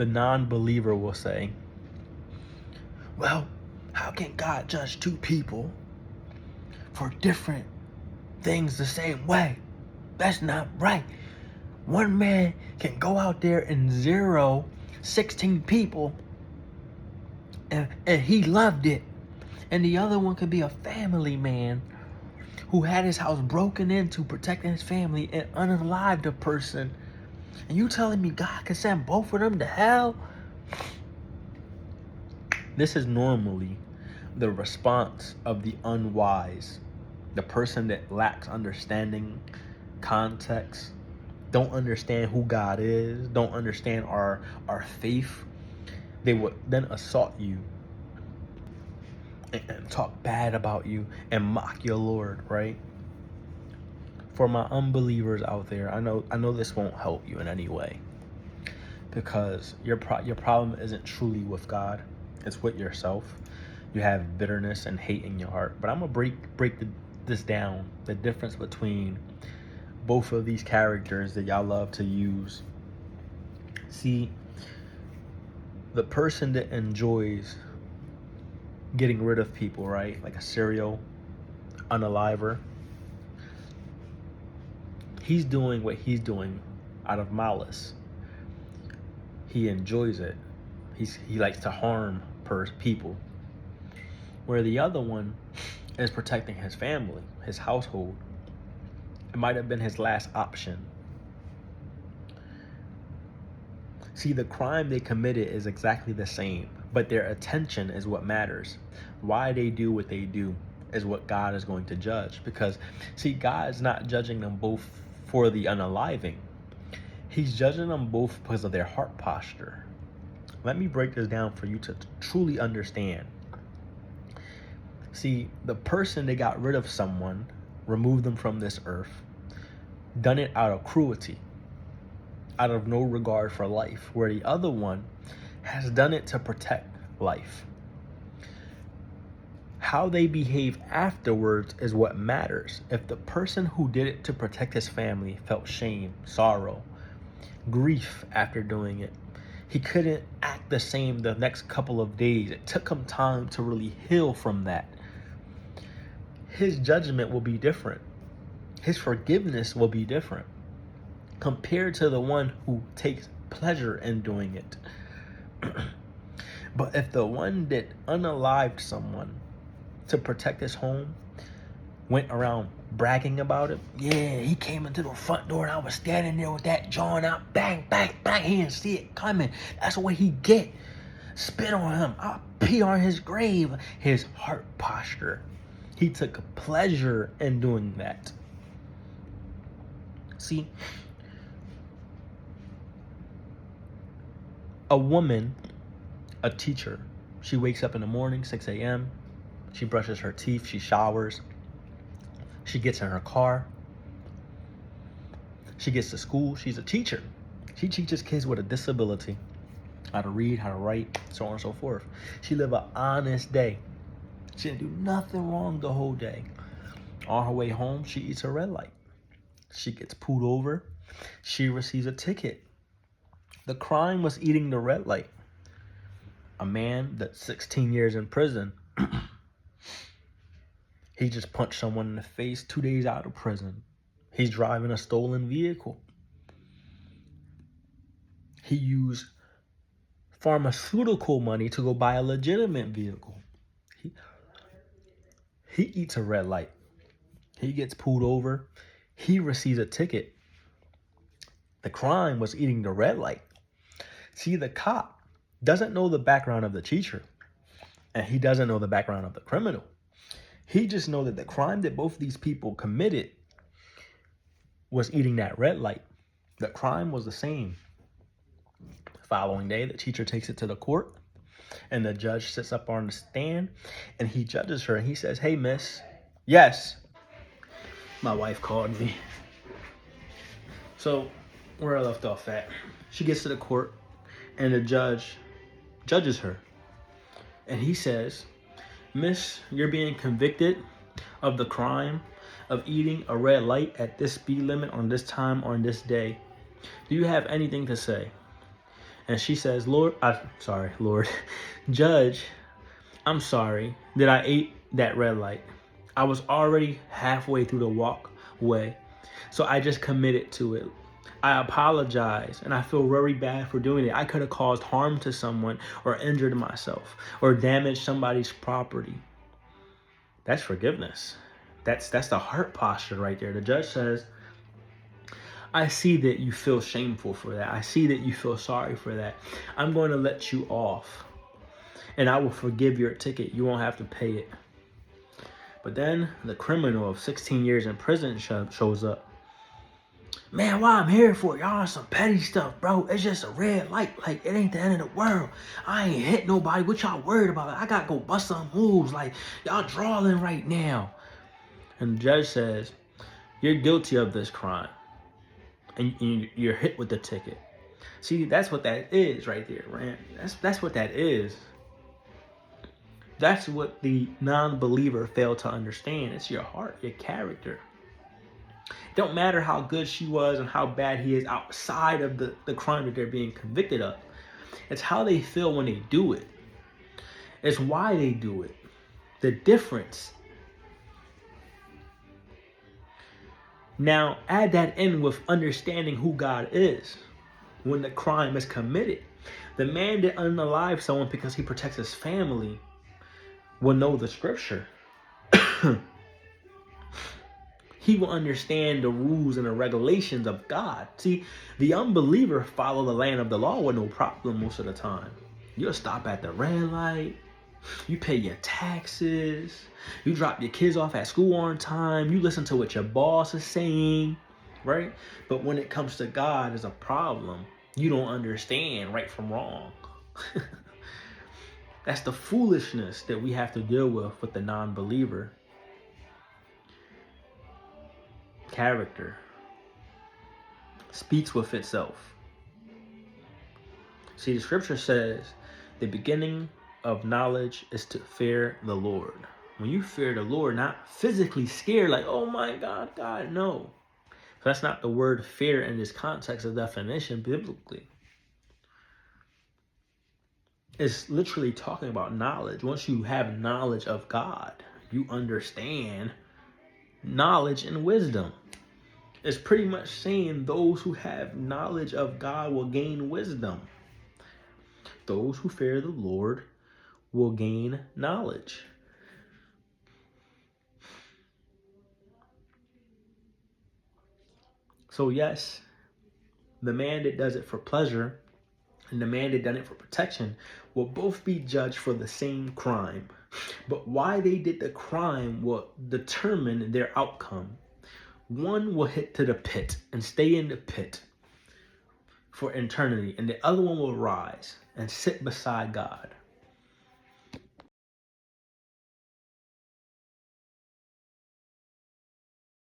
the non-believer will say, well, how can God judge two people for different things the same way? That's not right. One man can go out there and 16 people and he loved it. And the other one could be a family man who had his house broken into protecting his family and unalived a person. And you telling me God can send both of them to hell? This is normally the response of the unwise, the person that lacks understanding, context, don't understand who God is, don't understand our faith. They would then assault you and talk bad about you and mock your Lord, right? For my unbelievers out there, I know this won't help you in any way, because your problem isn't truly with God, it's with yourself. You have bitterness and hate in your heart. But I'm gonna break this down, the difference between both of these characters that y'all love to use. See, the person that enjoys getting rid of people, right? Like a serial unaliver. He's doing what he's doing out of malice. He enjoys it. He likes to harm people. Where the other one is protecting his family, his household. It might have been his last option. See, the crime they committed is exactly the same, but their attention is what matters. Why they do what they do is what God is going to judge. Because, see, God is not judging them both for the unaliving. He's judging them both because of their heart posture. Let me break this down for you to truly understand. See, the person that got rid of someone, removed them from this earth, done it out of cruelty, out of no regard for life, where the other one has done it to protect life. How they behave afterwards is what matters. If the person who did it to protect his family felt shame, sorrow, grief after doing it, he couldn't act the same the next couple of days. It took him time to really heal from that. His judgment will be different. His forgiveness will be different compared to the one who takes pleasure in doing it. But if the one that unalived someone to protect his home went around bragging about it, yeah, he came into the front door and I was standing there with that joint out, bang, bang, bang, he didn't see it coming. That's what he get. Spit on him, I'll pee on his grave. His heart posture. He took pleasure in doing that. See, a woman, a teacher, she wakes up in the morning, 6 a.m., she brushes her teeth, she showers, she gets in her car, she gets to school. She's a teacher. She teaches kids with a disability how to read, how to write, so on and so forth. She live an honest day. She didn't do nothing wrong the whole day. On her way home, she eats a red light. She gets pulled over. She receives a ticket. The crime was eating the red light. A man that's 16 years in prison. He just punched someone in the face 2 days out of prison. He's driving a stolen vehicle. He used pharmaceutical money to go buy a legitimate vehicle. He eats a red light. He gets pulled over. He receives a ticket. The crime was eating the red light. See, the cop doesn't know the background of the teacher, and he doesn't know the background of the criminal. He just knows that the crime that both these people committed was eating that red light. The crime was the same. Following day, the teacher takes it to the court, and the judge sits up on the stand, and he judges her, and he says, "Hey, miss." Yes. My wife called me. So, where I left off at, she gets to the court, and the judge judges her. And he says, "Miss, you're being convicted of the crime of eating a red light at this speed limit on this time on this day. Do you have anything to say?" And she says, Lord, Judge, I'm sorry that I ate that red light. I was already halfway through the walkway, so I just committed to it. I apologize, and I feel very bad for doing it. I could have caused harm to someone or injured myself or damaged somebody's property. That's forgiveness. That's the heart posture right there. The judge says, I see that you feel shameful for that. I see that you feel sorry for that. I'm going to let you off, and I will forgive your ticket. You won't have to pay it. But then the criminal of 16 years in prison shows up. Man, why I'm here for? Y'all on some petty stuff, bro. It's just a red light. Like, it ain't the end of the world. I ain't hit nobody. What y'all worried about? I gotta go bust some moves. Like, y'all drawing right now. And the judge says, you're guilty of this crime. And you're hit with the ticket. See, that's what that is right there, Rand. That's what that is. That's what the non-believer failed to understand. It's your heart, your character. It don't matter how good she was and how bad he is outside of the crime that they're being convicted of. It's how they feel when they do it. It's why they do it. The difference. Now, add that in with understanding who God is when the crime is committed. The man that unalive someone because he protects his family will know the scripture. He will understand the rules and the regulations of God. See, the unbeliever follow the land of the law with no problem most of the time. You'll stop at the red light. You pay your taxes. You drop your kids off at school on time. You listen to what your boss is saying, right? But when it comes to God, there's a problem. You don't understand right from wrong. That's the foolishness that we have to deal with the non-believer. Character speaks with itself. See, the scripture says the beginning of knowledge is to fear the Lord. When you fear the Lord, not physically scared, like, oh my God, God, no. That's not the word fear in this context of definition biblically. It's literally talking about knowledge. Once you have knowledge of God, you understand knowledge and wisdom. It's pretty much saying those who have knowledge of God will gain wisdom. Those who fear the Lord will gain knowledge. So yes, the man that does it for pleasure and the man that done it for protection will both be judged for the same crime. But why they did the crime will determine their outcome. One will hit to the pit and stay in the pit for eternity, and the other one will rise and sit beside God.